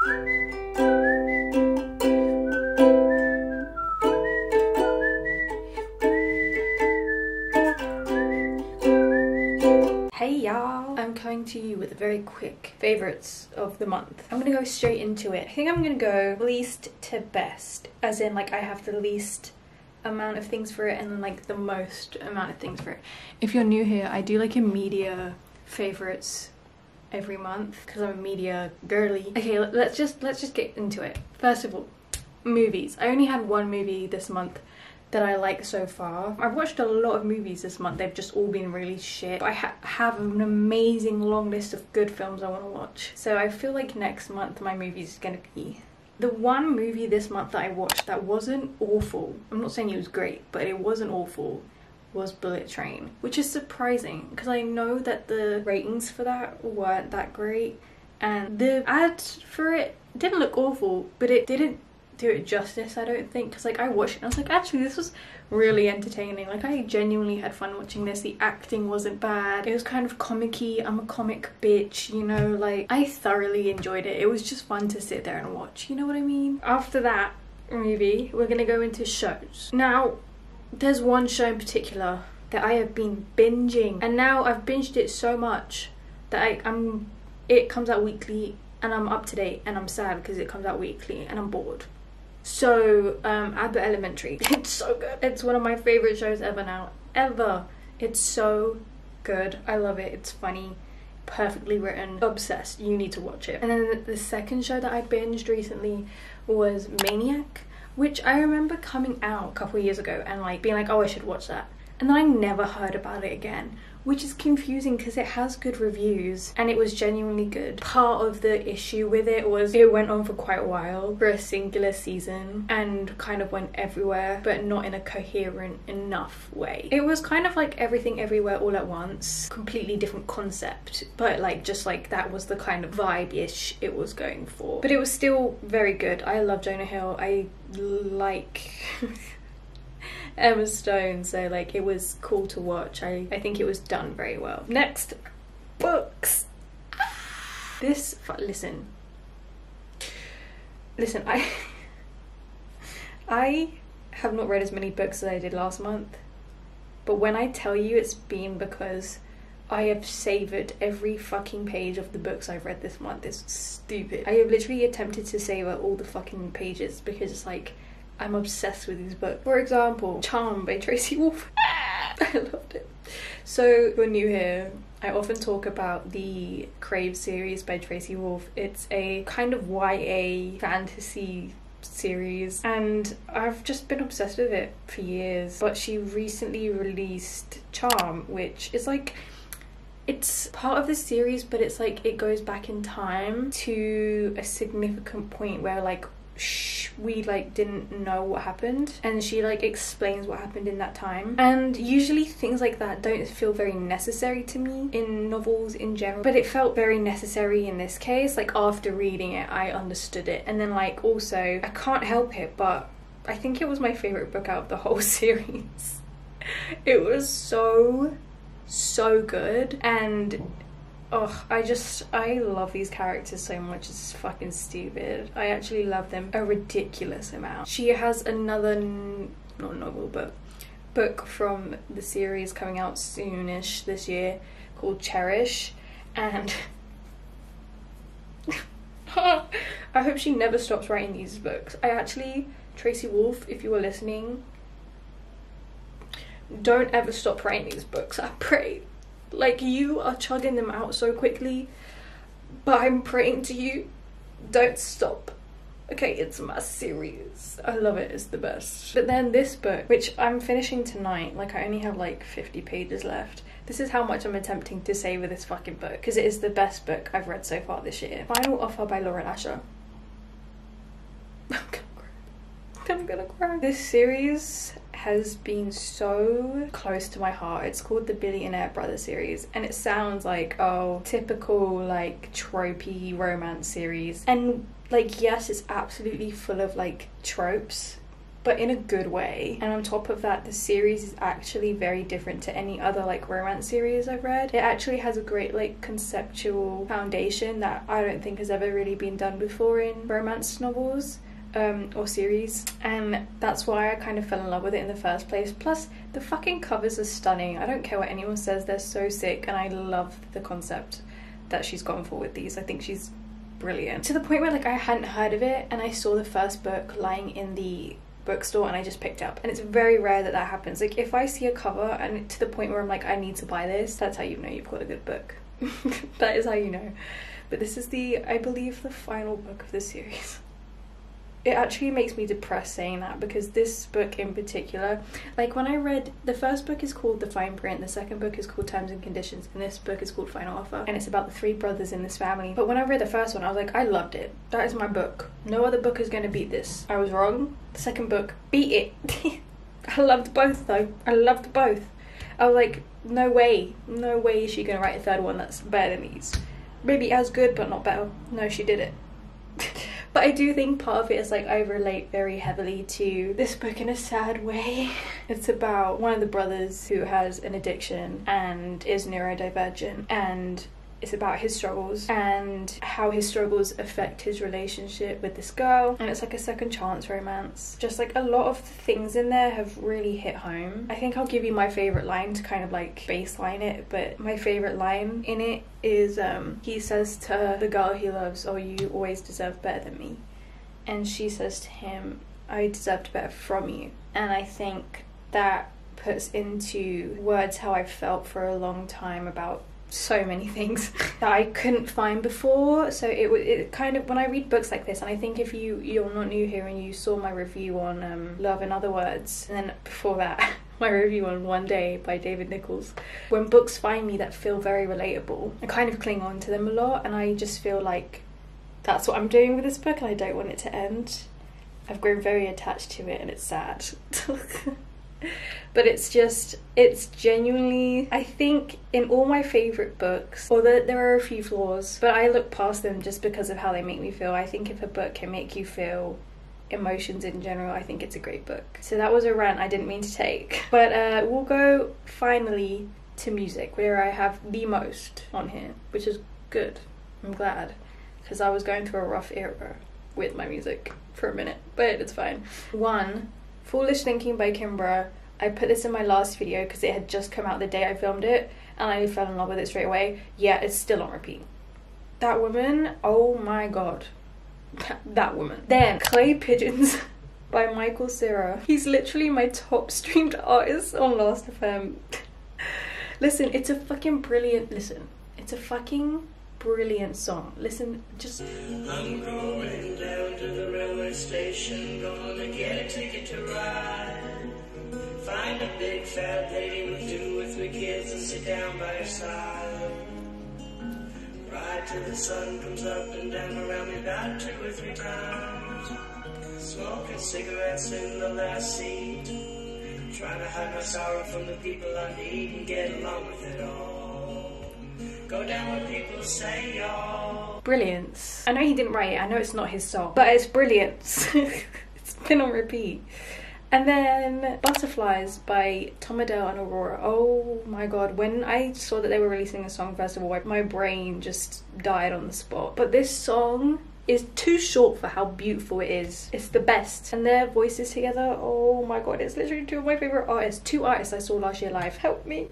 Hey y'all, I'm coming to you with a very quick favourites of the month. I'm gonna go straight into it. I think I'm gonna go least to best, as in like I have the least amount of things for it and then like the most amount of things for it. If you're new here, I do like a media favourites every month because I'm a media girly. Okay, let's just get into it. First of all, movies. I only had one movie this month that I like so far. I've watched a lot of movies this month, they've just all been really shit. But I have an amazing long list of good films I want to watch. So I feel like next month my movie is gonna be... The one movie this month that I watched that wasn't awful, I'm not saying it was great, but it wasn't awful, was Bullet Train. Which is surprising, because I know that the ratings for that weren't that great. And the ad for it didn't look awful, but it didn't do it justice, I don't think, because like I watched it and I was like, actually this was really entertaining. Like I genuinely had fun watching this. The acting wasn't bad, it was kind of comic-y. I'm a comic bitch, you know, like I thoroughly enjoyed it. It was just fun to sit there and watch, you know what I mean? After that movie, we're gonna go into shows. Now there's one show in particular that I have been binging, and now I've binged it so much that it comes out weekly and I'm up to date, and I'm sad because it comes out weekly and I'm bored. So Abbott Elementary. It's so good. It's one of my favorite shows ever now. Ever. It's so good. I love it. It's funny, perfectly written, obsessed. You need to watch it. And then the second show that I binged recently was Maniac, which I remember coming out a couple of years ago and like being like, oh, I should watch that. And then I never heard about it again, which is confusing because it has good reviews and it was genuinely good. Part of the issue with it was it went on for quite a while, for a singular season, and kind of went everywhere, but not in a coherent enough way. It was kind of like Everything Everywhere All at Once, completely different concept, but like just like that was the kind of vibe-ish it was going for. But it was still very good. I love Jonah Hill. I like... Emma Stone, so like it was cool to watch. I think it was done very well. Next, books. Listen, I have not read as many books as I did last month, but when I tell you, it's been because I have savoured every fucking page of the books I've read this month. It's stupid. I have literally attempted to savour all the fucking pages because it's like I'm obsessed with these books. For example, Charm by Tracy Wolf. I loved it. So if you're new here, I often talk about the Crave series by Tracy Wolf. It's a kind of YA fantasy series and I've just been obsessed with it for years. But she recently released Charm, which is like, it's part of the series, but it's like it goes back in time to a significant point where like we like didn't know what happened, and she like explains what happened in that time. And usually things like that don't feel very necessary to me in novels in general, but it felt very necessary in this case. Like after reading it I understood it, and then like also I can't help it, but I think it was my favorite book out of the whole series. It was so good, and oh, I love these characters so much. It's fucking stupid. I actually love them a ridiculous amount. She has another, not novel, but book from the series coming out soonish this year called Cherish, and I hope she never stops writing these books. Tracy Wolf, if you are listening, don't ever stop writing these books, I pray. Like, you are chugging them out so quickly, but I'm praying to you, don't stop. Okay, it's my series. I love it, it's the best. But then this book, which I'm finishing tonight, like I only have like 50 pages left. This is how much I'm attempting to savour this fucking book, because it is the best book I've read so far this year. Final Offer by Lauren Asher. I'm gonna cry. This series has been so close to my heart. It's called the Billionaire Brother series, and it sounds like, oh, typical like tropey romance series. And like, yes, it's absolutely full of like tropes, but in a good way. And on top of that, the series is actually very different to any other like romance series I've read. It actually has a great like conceptual foundation that I don't think has ever really been done before in romance novels or series, and that's why I kind of fell in love with it in the first place. Plus the fucking covers are stunning. I don't care what anyone says, they're so sick, and I love the concept that she's gone for with these. I think she's brilliant, to the point where like I hadn't heard of it and I saw the first book lying in the bookstore and I just picked up. And it's very rare that that happens. Like if I see a cover and to the point where I'm like, I need to buy this, that's how you know you've got a good book. That is how you know. But this is the, I believe, the final book of the series. It actually makes me depressed saying that, because this book in particular, like when I read, the first book is called The Fine Print, the second book is called Terms and Conditions, and this book is called Final Offer, and it's about the 3 brothers in this family. But when I read the first one, I was like, I loved it. That is my book. No other book is going to beat this. I was wrong. The second book beat it. I loved both though. I loved both. I was like, no way is she going to write a third one that's better than these. Maybe as good, but not better. No, she did it. But I do think part of it is like I relate very heavily to this book in a sad way. It's about one of the brothers who has an addiction and is neurodivergent, and it's about his struggles and how his struggles affect his relationship with this girl. And it's like a second chance romance. Just like a lot of things in there have really hit home. I think I'll give you my favourite line to kind of like baseline it, but my favourite line in it is he says to the girl he loves, "Oh, you always deserve better than me." And she says to him, "I deserved better from you." And I think that puts into words how I've felt for a long time about so many things that I couldn't find before. So it kind of, when I read books like this, and I think if you're not new here and you saw my review on Love in Other Words, and then before that my review on One Day by David Nichols, when books find me that feel very relatable, I kind of cling on to them a lot, and I just feel like that's what I'm doing with this book, and I don't want it to end. I've grown very attached to it and it's sad. But it's genuinely, I think in all my favourite books, although there are a few flaws, but I look past them just because of how they make me feel. I think if a book can make you feel emotions in general, I think it's a great book. So that was a rant I didn't mean to take. But we'll go finally to music, where I have the most on here, which is good. I'm glad, because I was going through a rough era with my music for a minute, but it's fine. 1, Foolish Thinking by Kimbra. I put this in my last video because it had just come out the day I filmed it, and I fell in love with it straight away. Yeah, it's still on repeat. That woman, oh my god. That woman. Then, Clay Pigeons by Michael Cera. He's literally my top streamed artist on Last.fm. Listen, it's a fucking brilliant, it's a fucking brilliant song. Listen, just... I'm going down to the railway station, gonna get a ticket to ride. Find a big fat lady with 2 or 3 kids and sit down by her side. Ride till the sun comes up and down around me about 2 or 3 times. Smoking cigarettes in the last seat, trying to hide my sorrow from the people I meet and get along with it all. Go down what people say, y'all. Brilliance. I know he didn't write it, I know it's not his song, but it's brilliance. It's been on repeat. And then Butterflies by Tom Adele and Aurora. Oh my god, when I saw that they were releasing a song first of all, my brain just died on the spot. But this song is too short for how beautiful it is. It's the best. And their voices together, oh my god, it's literally 2 of my favourite artists. 2 artists I saw last year live. Help me.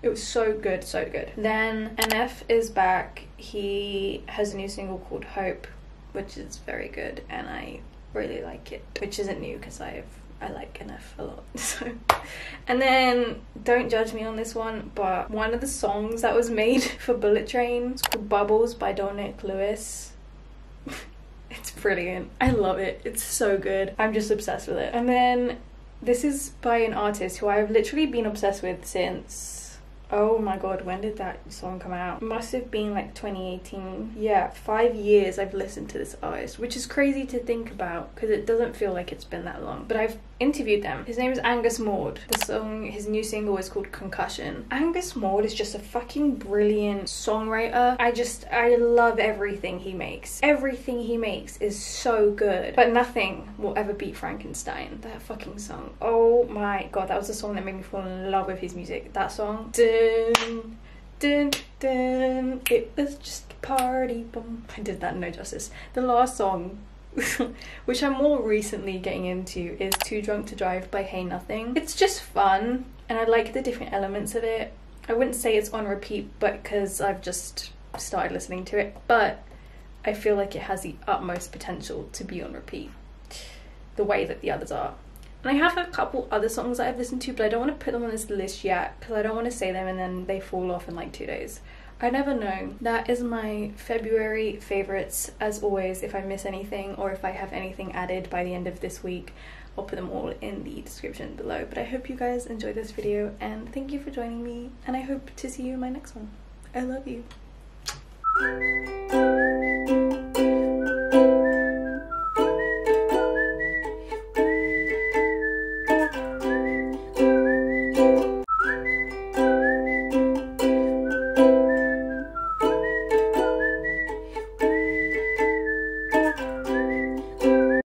It was so good, so good. Then NF is back. He has a new single called Hope, which is very good, and I really like it. Which isn't new because I like NF a lot. So, and then don't judge me on this one, but one of the songs that was made for Bullet Train is called Bubbles by Dominic Lewis. It's brilliant. I love it. It's so good. I'm just obsessed with it. And then this is by an artist who I've literally been obsessed with since Oh my god, when did that song come out? It must have been like 2018. Yeah, 5 years I've listened to this artist, which is crazy to think about because it doesn't feel like it's been that long. But I've interviewed them. His name is Angus Maud. The song, his new single is called Concussion. Angus Maud is just a fucking brilliant songwriter. I love everything he makes. Everything he makes is so good. But nothing will ever beat Frankenstein. That fucking song. Oh my god, that was the song that made me fall in love with his music. That song. Dun, dun, dun. It was just a party. Boom. I did that no justice. The last song, which I'm more recently getting into, is Too Drunk to Drive by Hey Nothing. It's just fun and I like the different elements of it. I wouldn't say it's on repeat, but because I've just started listening to it, but I feel like it has the utmost potential to be on repeat the way that the others are. And I have a couple other songs that I've listened to, but I don't want to put them on this list yet because I don't want to say them and then they fall off in like 2 days. I never know. That is my February favorites. As always, if I miss anything or if I have anything added by the end of this week, I'll put them all in the description below. But I hope you guys enjoyed this video and thank you for joining me, and I hope to see you in my next one. I love you.